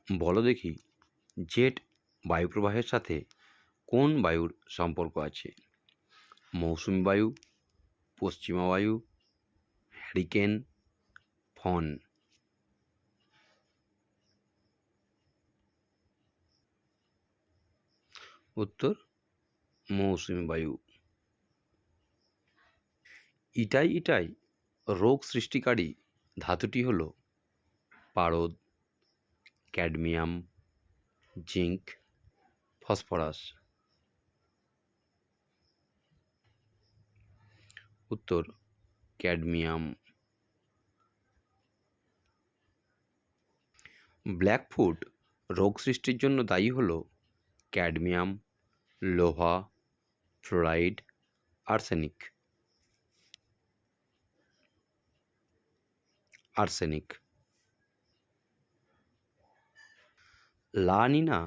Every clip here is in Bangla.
বলো দেখি, জেট বায়ুপ্রবাহের সাথে কোন বায়ুর সম্পর্ক আছে? মৌসুমী বায়ু, পশ্চিমা বায়ু, হ্যারিকেন, ফন। উত্তর মৌসুমী বায়ু। ইটাই ইটাই রোগ সৃষ্টিকারী ধাতুটি হল পারদ, ক্যাডমিয়াম, জিঙ্ক, ফসফরাস। উত্তর ক্যাডমিয়াম। ব্ল্যাকফুট রোগ সৃষ্টির জন্য দায়ী হল ক্যাডমিয়াম, লোহা, ফ্লোরাইড, আর্সেনিক। আর্সেনিক। লা নিনা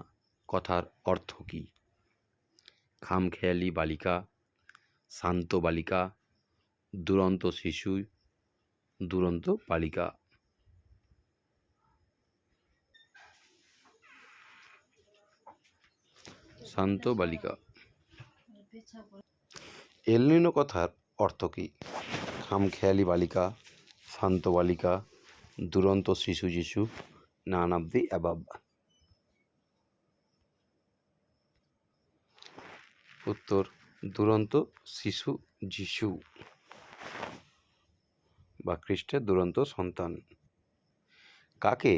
কথার অর্থ কী? খামখেয়ালি বালিকা, শান্ত বালিকা, দুরন্ত শিশু, দুরন্ত বালিকা। শান্ত বালিকা। এল নিনো কথার অর্থ কী? খামখেয়ালি বালিকা, শান্ত বালিকা, দুরন্ত শিশু, নান অফ দি অ্যাবাভ। উত্তর দুরন্ত শিশু বা খ্রিস্টের দুরন্ত সন্তান। কাকে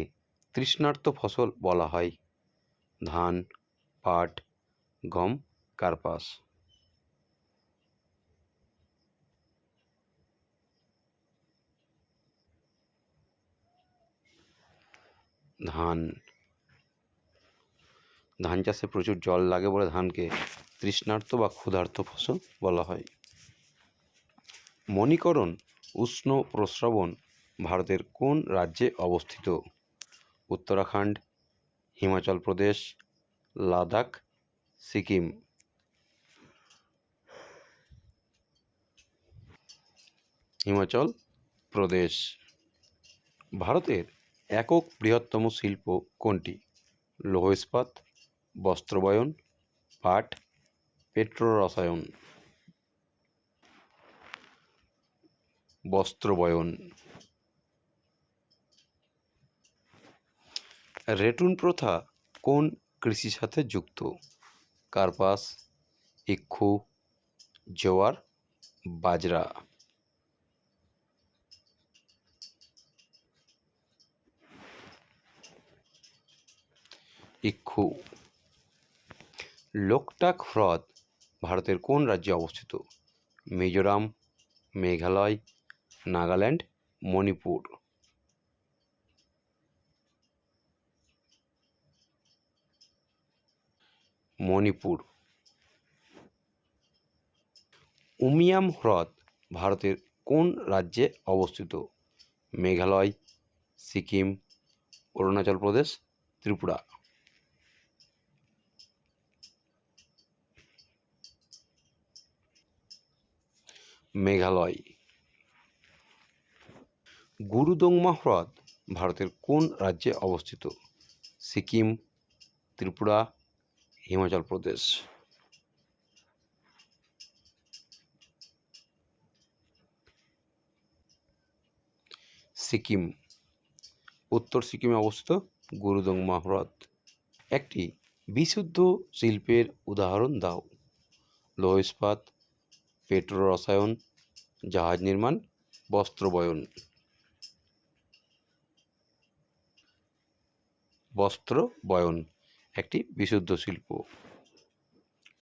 তৃষ্ণার্ত ফসল বলা হয়? ধান, পাট, গম, কার্পাস। ধান। ধান চাষে প্রচুর জল লাগে বলে ধানকে তৃষ্ণার্ত বা ক্ষুধার্ত ফসল বলা হয়। মণিকরণ উষ্ণ প্রস্রবণ ভারতের কোন রাজ্যে অবস্থিত? উত্তরাখণ্ড, হিমাচল প্রদেশ, লাদাখ, সিকিম। হিমাচল প্রদেশ। ভারতের একক বৃহত্তম শিল্প কোনটি? লৌহ ইস্পাত, বস্ত্রবয়ন, পাট, পেট্রোরসায়ন। বস্ত্রবয়ন। রেটুন প্রথা কোন কৃষির সাথে যুক্ত? কার্পাস, ইক্ষু, জোয়ার, বাজরা। ইক্ষু। লোকটাক হ্রদ ভারতের কোন রাজ্যে অবস্থিত? মিজোরাম, মেঘালয়, নাগাল্যান্ড, মণিপুর। মণিপুর। উমিয়াম হ্রদ ভারতের কোন রাজ্যে অবস্থিত? মেঘালয়, সিকিম, অরুণাচল প্রদেশ, ত্রিপুরা। মেঘালয়। গুরুদংমা হ্রদ ভারতের কোন রাজ্যে অবস্থিত? সিকিম, ত্রিপুরা, হিমাচল প্রদেশ। সিকিম। উত্তর সিকিমে অবস্থিত গুরুদংমা হ্রদ। একটি বিশুদ্ধ শিল্পের উদাহরণ দাও। লৌহ ইস্পাত, পেট্রোরসায়ন, জাহাজ নির্মাণ, বস্ত্রবয়ন। বস্ত্রবয়ন একটি বিশুদ্ধ শিল্প।